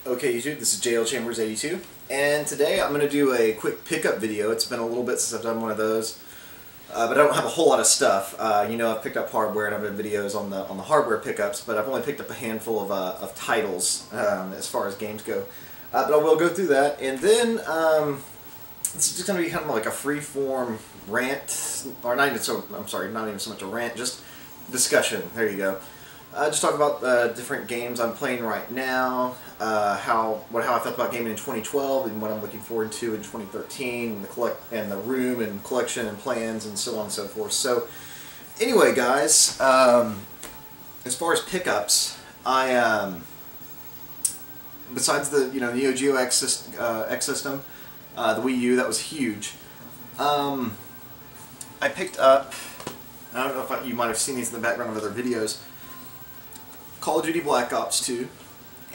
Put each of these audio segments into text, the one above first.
Okay, YouTube, this is JL Chambers 82, and today I'm going to do a quick pickup video. It's been a little bit since I've done one of those, but I don't have a whole lot of stuff. I've picked up hardware and I've done videos on the hardware pickups, but I've only picked up a handful of titles as far as games go. But I will go through that, and then it's just going to be kind of like a free-form rant, or not even so. I'm sorry, not even so much a rant, just discussion. There you go. Just talk about different games I'm playing right now, how I felt about gaming in 2012 and what I'm looking forward to in 2013, and the room and collection and plans and so on and so forth. So, anyway, guys, as far as pickups, besides the Neo Geo X system, the Wii U, that was huge. I picked up, I don't know if you might have seen these in the background of other videos, Call of Duty Black Ops 2,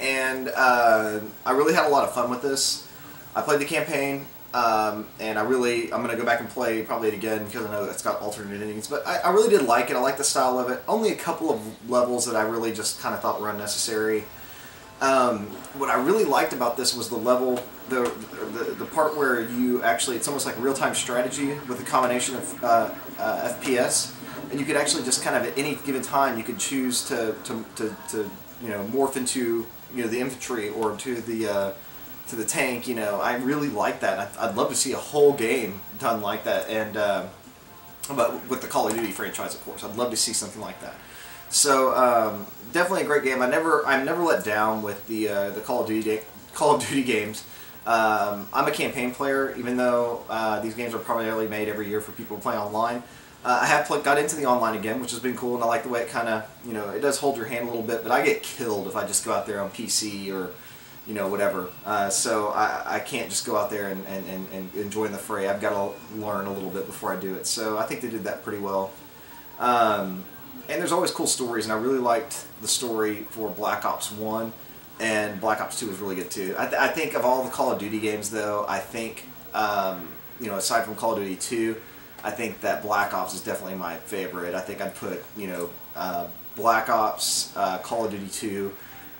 and I really had a lot of fun with this. I played the campaign, and I'm going to go back and play probably it again because I know it's got alternate endings, but I really did like it. I like the style of it. Only a couple of levels that I really just kind of thought were unnecessary. What I really liked about this was the level, the part where you actually, it's almost like real-time strategy with a combination of FPS. And you could actually just kind of at any given time you could choose to morph into the infantry or to the tank. I really like that. I'd love to see a whole game done like that, and but with the Call of Duty franchise, of course, I'd love to see something like that. So definitely a great game. I'm never let down with the Call of Duty games. I'm a campaign player, even though these games are primarily made every year for people to play online. I have got into the online again, which has been cool, and I like the way it kind of, it does hold your hand a little bit, but I get killed if I just go out there on PC or, whatever. So I can't just go out there and join the fray. I've got to learn a little bit before I do it. So I think they did that pretty well. And there's always cool stories, and I really liked the story for Black Ops 1, and Black Ops 2 was really good too. I think of all the Call of Duty games, though, I think, aside from Call of Duty 2, I think that Black Ops is definitely my favorite. I think I'd put, Black Ops, Call of Duty 2,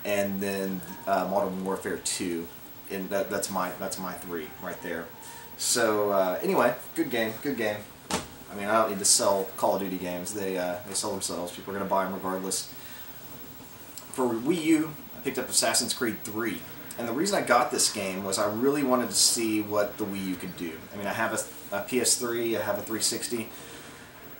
and then Modern Warfare 2. And that's my three right there. So anyway, good game, good game. I mean, I don't need to sell Call of Duty games. They sell themselves. People are going to buy them regardless. For Wii U, I picked up Assassin's Creed 3. And the reason I got this game was I really wanted to see what the Wii U could do. I mean, I have a PS3, I have a 360.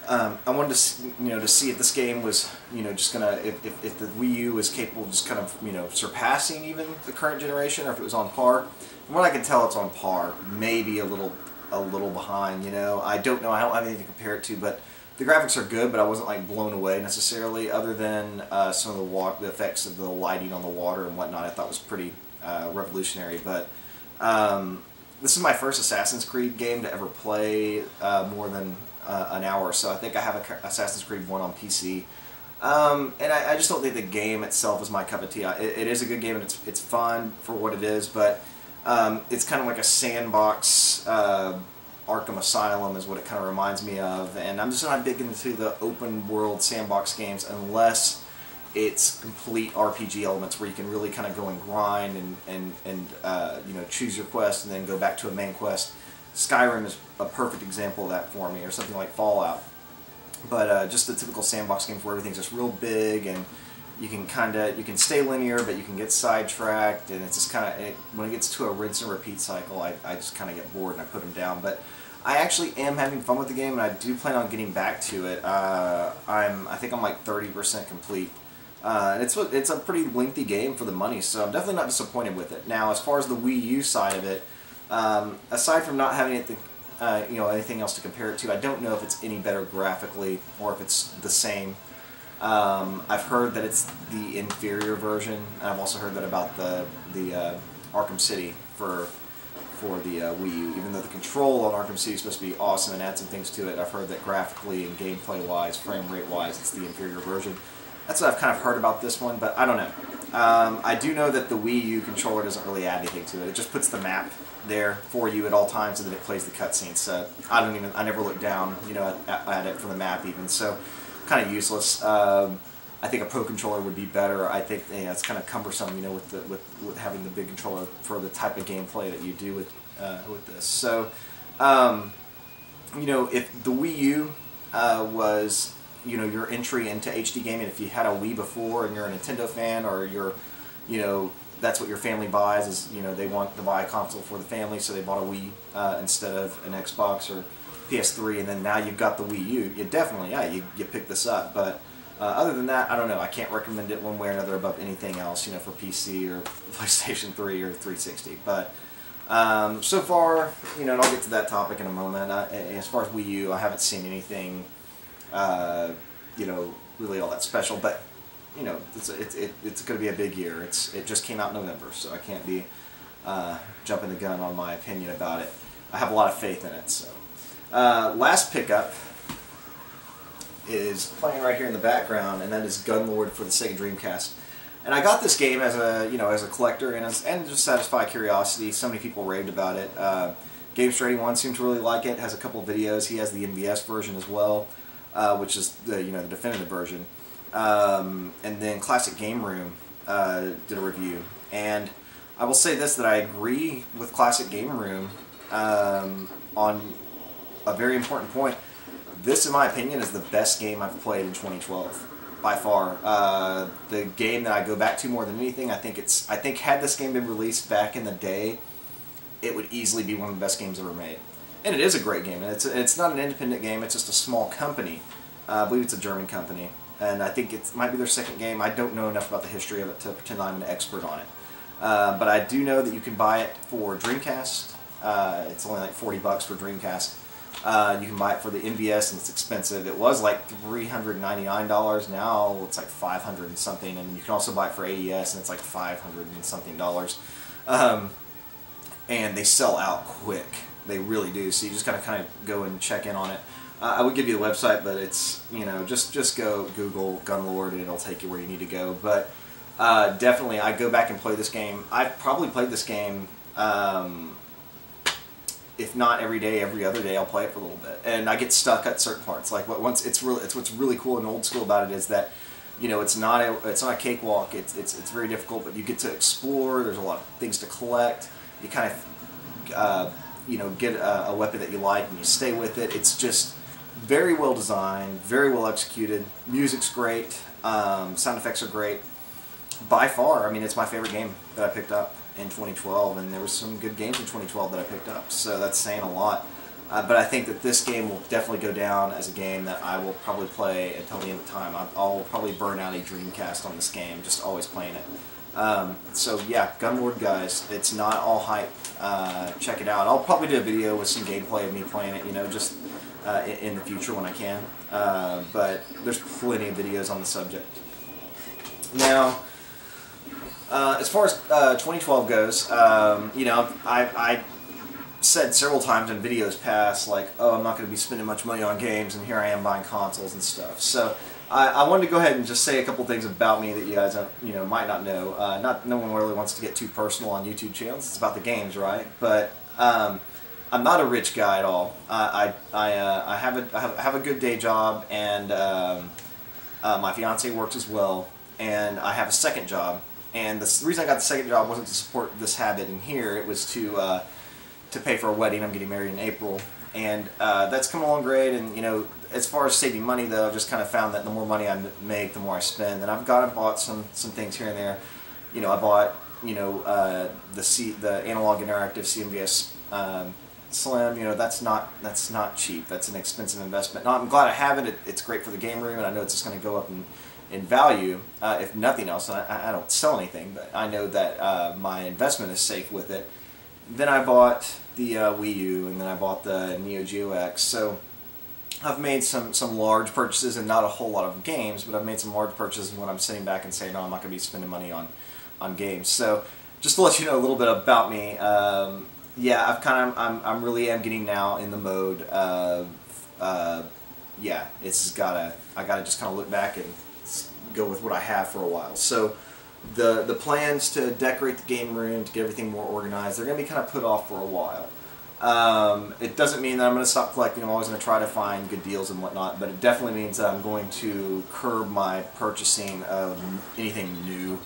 I wanted to see if this game was, just gonna, if the Wii U was capable of just kind of, surpassing even the current generation, or if it was on par. From what I can tell, it's on par. Maybe a little behind. I don't know. I don't have anything to compare it to, but the graphics are good. But I wasn't like blown away necessarily, other than some of the effects of the lighting on the water and whatnot. I thought was pretty revolutionary. But this is my first Assassin's Creed game to ever play more than an hour, so I think I have Assassin's Creed 1 on PC. And I just don't think the game itself is my cup of tea. It is a good game, and it's fun for what it is, but it's kind of like a sandbox Arkham Asylum is what it kind of reminds me of, and I'm just not big into the open world sandbox games unless it's complete RPG elements where you can really kind of go and grind and choose your quest and then go back to a main quest. Skyrim is a perfect example of that for me, or something like Fallout. But just the typical sandbox games where everything's just real big, and you can stay linear, but you can get sidetracked, and it's just kind of, when it gets to a rinse and repeat cycle, I just kind of get bored and I put them down. But I actually am having fun with the game, and I do plan on getting back to it. I think I'm like 30% complete. And it's a pretty lengthy game for the money, so I'm definitely not disappointed with it. Now, as far as the Wii U side of it, aside from not having anything, anything else to compare it to, I don't know if it's any better graphically or if it's the same. I've heard that it's the inferior version. I've also heard that about the Arkham City for the Wii U. Even though the control on Arkham City is supposed to be awesome and add some things to it, I've heard that graphically and gameplay-wise, frame rate-wise, it's the inferior version. That's what I've kind of heard about this one, but I don't know. I do know that the Wii U controller doesn't really add anything to it. It just puts the map there for you at all times, and then it plays the cutscenes. So I never look down, at it for the map even. So kind of useless. I think a Pro Controller would be better. I think it's kind of cumbersome, you know, with having the big controller for the type of gameplay that you do with this. So, you know, if the Wii U was, you know, your entry into HD gaming, if you had a Wii before and you're a Nintendo fan, or you're, you know, that's what your family buys, is, you know, they want to buy a console for the family, so they bought a Wii instead of an Xbox or PS3, and then now you've got the Wii U, you definitely, yeah, you pick this up. But other than that, I don't know. I can't recommend it one way or another above anything else, you know, for PC or PlayStation 3 or 360. But so far, you know, and I'll get to that topic in a moment. As far as Wii U, I haven't seen anything, you know, really all that special. But you know, it's going to be a big year. It just came out in November, so I can't be jumping the gun on my opinion about it. I have a lot of faith in it. So last pickup is playing right here in the background, and that is Gunlord for the Sega Dreamcast. And I got this game as a, you know, as a collector and just satisfy curiosity. So many people raved about it. GameStar81 seemed to really like it. Has a couple of videos. He has the NVS version as well, which is the, you know, the definitive version. And then Classic Game Room did a review. And I will say this, that I agree with Classic Game Room on a very important point. This, in my opinion, is the best game I've played in 2012, by far. The game that I go back to more than anything. I think had this game been released back in the day, it would easily be one of the best games ever made. And it is a great game. And it's not an independent game. It's just a small company. I believe it's a German company, and I think it might be their second game. I don't know enough about the history of it to pretend I'm an expert on it. But I do know that you can buy it for Dreamcast. It's only like $40 for Dreamcast. You can buy it for the NVS, and it's expensive. It was like $399. Now it's like $500 and something. And you can also buy it for AES, and it's like $500 and something dollars. And they sell out quick. They really do. So you just gotta kind of go and check in on it. I would give you the website, but it's, you know, just go Google Gunlord and it'll take you where you need to go. But definitely, I go back and play this game. I've probably played this game. If not every day, every other day, I'll play it for a little bit, and I get stuck at certain parts. Like it's what's really cool and old school about it is that, you know, it's not a cakewalk. It's very difficult, but you get to explore. There's a lot of things to collect. You kind of you know, get a weapon that you like and you stay with it. It's just very well designed, very well executed. Music's great. Sound effects are great. By far, I mean, it's my favorite game that I picked up in 2012, and there was some good games in 2012 that I picked up, so that's saying a lot. But I think that this game will definitely go down as a game that I will probably play until the end of time. I'll probably burn out a Dreamcast on this game, just always playing it. So yeah, Gunlord, guys, it's not all hype. Check it out. I'll probably do a video with some gameplay of me playing it, you know, just in the future when I can. But there's plenty of videos on the subject. Now, as far as 2012 goes, you know, I said several times in videos past, like, oh, I'm not going to be spending much money on games, and here I am buying consoles and stuff. So I wanted to go ahead and just say a couple things about me that you guys, you know, might not know. No one really wants to get too personal on YouTube channels. It's about the games, right? But I'm not a rich guy at all. I have a good day job, and my fiance works as well, and I have a second job. And the reason I got the second job wasn't to support this habit in here. It was to pay for a wedding. I'm getting married in April, and that's come along great. And you know, as far as saving money, though, I've just kind of found that the more money I make, the more I spend. And I've gone and bought some things here and there. You know, I bought, you know, the analog interactive CMVS Slim. You know, that's not cheap. That's an expensive investment. Now, I'm glad I have it. It's great for the game room, and I know it's just going to go up in value, if nothing else. And I don't sell anything, but I know that my investment is safe with it. Then I bought the Wii U, and then I bought the Neo Geo X. So I've made some large purchases, and not a whole lot of games, but I've made some large purchases when I'm sitting back and saying, no, I'm not going to be spending money on games. So just to let you know a little bit about me, yeah, I'm really am getting now in the mode of, yeah, I gotta just kind of look back and go with what I have for a while. So the plans to decorate the game room, to get everything more organized, they're going to be kind of put off for a while. It doesn't mean that I'm going to stop collecting. I'm always going to try to find good deals and whatnot, but it definitely means that I'm going to curb my purchasing of anything new.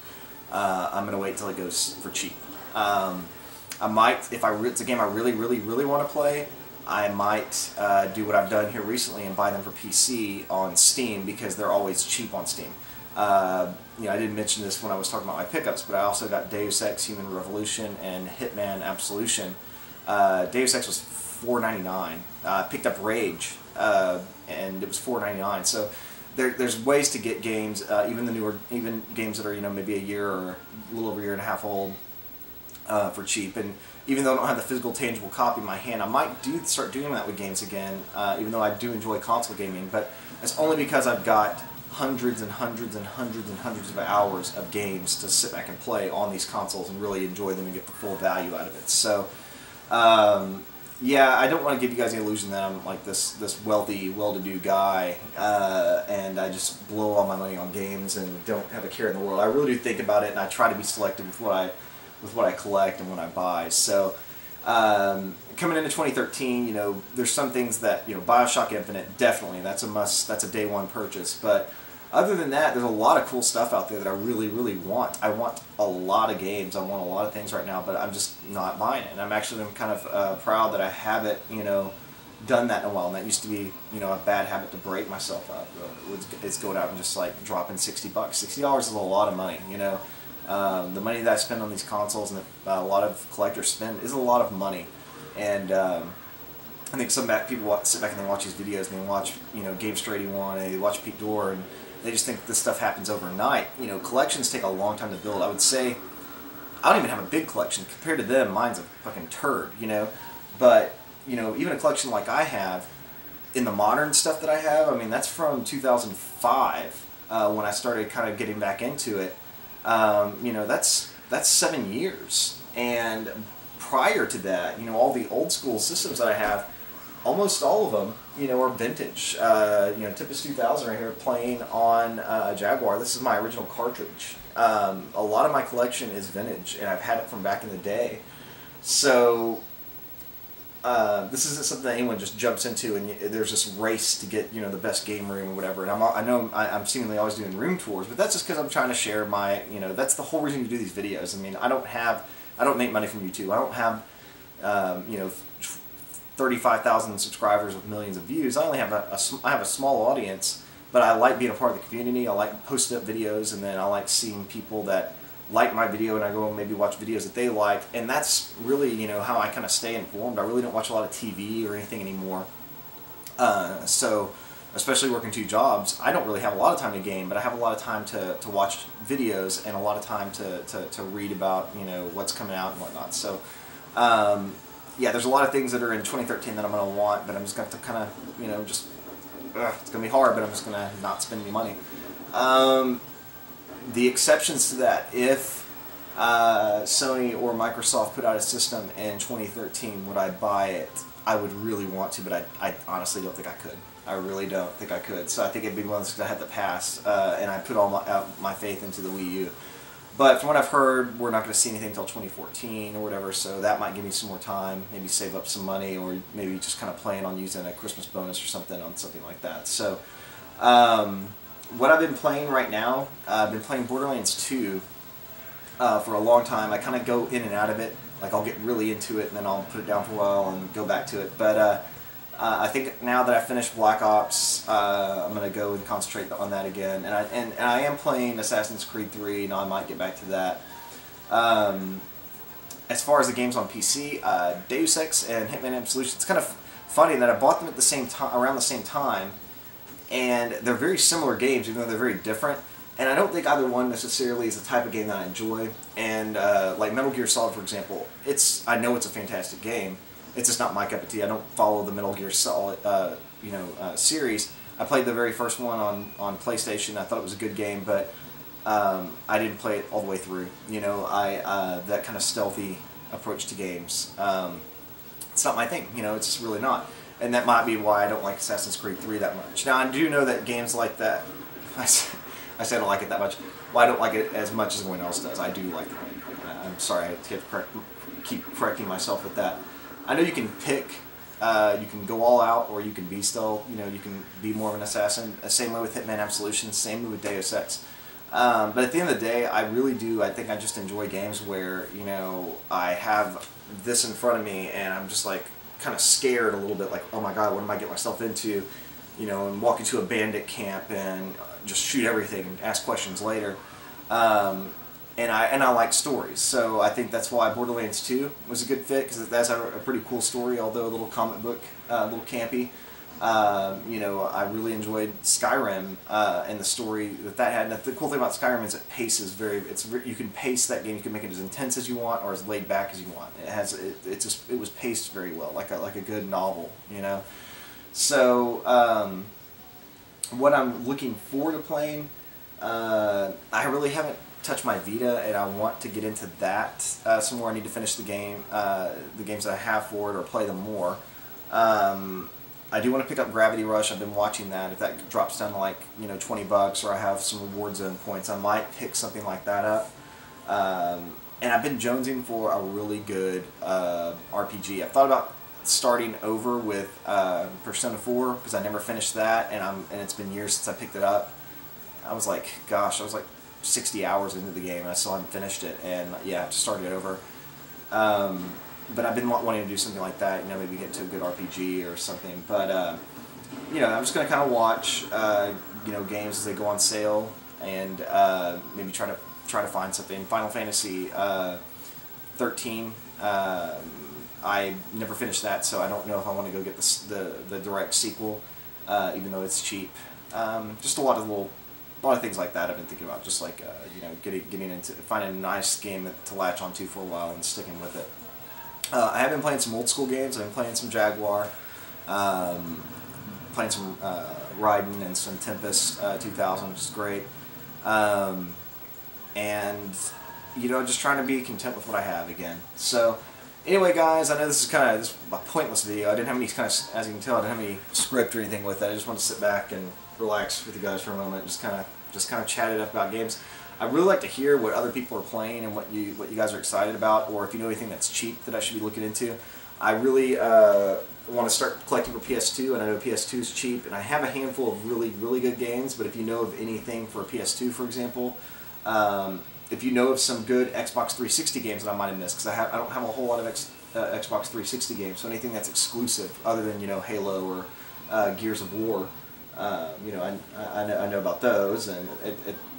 I'm going to wait till it goes for cheap. I might, if it's a game I really want to play, I might do what I've done here recently and buy them for PC on Steam, because they're always cheap on Steam. You know, I didn't mention this when I was talking about my pickups, but I also got Deus Ex Human Revolution and Hitman Absolution. Deus Ex was $4.99. Picked up Rage, and it was $4.99. So there's ways to get games, even the newer, even games that are, you know, maybe a year or a little over a year and a half old, for cheap. And even though I don't have the physical, tangible copy in my hand, I might start doing that with games again. Even though I do enjoy console gaming, but it's only because I've got hundreds and hundreds and hundreds and hundreds of hours of games to sit back and play on these consoles and really enjoy them and get the full value out of it. So, yeah, I don't want to give you guys the illusion that I'm like this wealthy, well-to-do guy, and I just blow all my money on games and don't have a care in the world. I really do think about it, and I try to be selective with what I collect and what I buy. So, coming into 2013, you know, there's some things that, you know, BioShock Infinite, definitely, that's a must, that's a day one purchase. But other than that, there's a lot of cool stuff out there that I really want. I want a lot of games, I want a lot of things right now, but I'm just not buying it. And I'm kind of proud that I haven't, you know, done that in a while. And that used to be, you know, a bad habit to break myself up. It's going out and just like dropping $60. $60 is a lot of money, you know. The money that I spend on these consoles and that a lot of collectors spend is a lot of money. And I think some people sit back and they watch these videos and they watch, you know, GameStar81 and they watch Pete Dorr and they just think this stuff happens overnight. You know, collections take a long time to build. I would say I don't even have a big collection. Compared to them, mine's a fucking turd, you know. But, you know, even a collection like I have, in the modern stuff that I have, I mean, that's from 2005 when I started kind of getting back into it. You know, that's 7 years. And prior to that, you know, all the old school systems that I have, almost all of them, you know, are vintage. You know, Tempest 2000 right here, playing on a Jaguar. This is my original cartridge. A lot of my collection is vintage, and I've had it from back in the day. So this isn't something that anyone just jumps into, and there's this race to get, you know, the best game room or whatever. And I know I'm seemingly always doing room tours, but that's just because I'm trying to share my, you know, that's the whole reason you do these videos. I mean, I don't make money from YouTube. I don't have, you know, 35,000 subscribers with millions of views. I only have I have a small audience, but I like being a part of the community. I like posting up videos, and then I like seeing people that like my video, and I go and maybe watch videos that they like, and that's really, you know, how I kind of stay informed. I really don't watch a lot of TV or anything anymore. So, especially working 2 jobs, I don't really have a lot of time to game, but I have a lot of time to watch videos and a lot of time to read about, you know, what's coming out and whatnot. So, yeah, there's a lot of things that are in 2013 that I'm going to want, but I'm just going to kind of, you know, just, it's going to be hard, but I'm just going to not spend any money. The exceptions to that, if Sony or Microsoft put out a system in 2013, would I buy it? I would really want to, but I honestly don't think I could. I really don't think I could. So I think it'd be one of those because I had to pass, and I put all my faith into the Wii U. But from what I've heard, we're not going to see anything until 2014 or whatever, so that might give me some more time, maybe save up some money, or maybe just kind of plan on using a Christmas bonus or something on something like that. So, what I've been playing right now, I've been playing Borderlands 2 for a long time. I kind of go in and out of it. Like, I'll get really into it, and then I'll put it down for a while and go back to it. But I think now that I finished Black Ops, I'm going to go and concentrate on that again. And I am playing Assassin's Creed 3, and I might get back to that. As far as the games on PC, Deus Ex and Hitman Absolution, it's kind of funny that I bought them at the same time, around the same time, and they're very similar games, even though they're very different. And I don't think either one necessarily is the type of game that I enjoy. And like Metal Gear Solid, for example, I know it's a fantastic game. It's just not my cup of tea. I don't follow the Metal Gear Solid, series. I played the very first one on PlayStation. I thought it was a good game, but I didn't play it all the way through. You know, that kind of stealthy approach to games. It's not my thing. You know, it's just really not. And that might be why I don't like Assassin's Creed 3 that much. Now, I do know that games like that, I say I don't like it that much. Well, I don't like it as much as everyone else does. I do like it. I'm sorry, I have to keep correcting myself with that. I know you can pick, you can go all out, or you can be stealth. You know, you can be more of an assassin. Same way with Hitman Absolution. Same way with Deus Ex. But at the end of the day, I really do. I think I just enjoy games where, you know, I have this in front of me and I'm just like kind of scared a little bit, like, oh my god, what am I getting myself into? You know, and walk into a bandit camp and just shoot everything and ask questions later. And I like stories, so I think that's why Borderlands 2 was a good fit, because that's a pretty cool story, although a little comic book, a little campy. You know, I really enjoyed Skyrim and the story that had. And the cool thing about Skyrim is it paces you can pace that game. You can make it as intense as you want or as laid back as you want. It was paced very well, like a good novel, you know. So what I'm looking forward to playing, I really haven't touched my Vita, and I want to get into that some more. I need to finish the games that I have for it, or play them more. I do want to pick up Gravity Rush. I've been watching that. If that drops down to like, you know, $20, or I have some reward zone points, I might pick something like that up. And I've been jonesing for a really good RPG. I've thought about starting over with Persona 4, because I never finished that, and it's been years since I picked it up. I was like 60 hours into the game and I still haven't finished it, and yeah, I have to start it over. But I've been wanting to do something like that, you know, maybe get into a good RPG or something. But you know, I'm just going to kind of watch you know, games as they go on sale, and maybe try to find something. Final Fantasy 13. I never finished that, so I don't know if I want to go get the direct sequel, even though it's cheap. Just a lot of things like that I've been thinking about, just like you know, getting into finding a nice game to latch onto for a while and sticking with it. I have been playing some old school games. I've been playing some Jaguar, playing some Raiden and some Tempest 2000, which is great. And you know, just trying to be content with what I have again. So anyway, guys, I know this is a pointless video. I didn't have any as you can tell, I didn't have any script or anything with it. I just want to sit back and relax with you guys for a moment, just kind of chat it up about games. I really like to hear what other people are playing and what you guys are excited about, or if you know anything that's cheap that I should be looking into. I really want to start collecting for PS2, and I know PS2 is cheap, and I have a handful of really good games. But if you know of anything for PS2, for example, if you know of some good Xbox 360 games that I might have missed, because I don't have a whole lot of Xbox 360 games, so anything that's exclusive other than, you know, Halo or Gears of War. You know, I know about those, and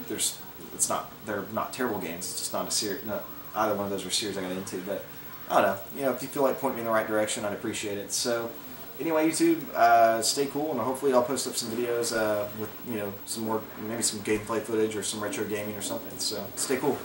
they're not terrible games. It's just not a series. Not either one of those are series I got into. But I don't know. You know, if you feel like pointing me in the right direction, I'd appreciate it. So anyway, YouTube, stay cool, and hopefully I'll post up some videos with, you know, maybe some gameplay footage or some retro gaming or something. So stay cool.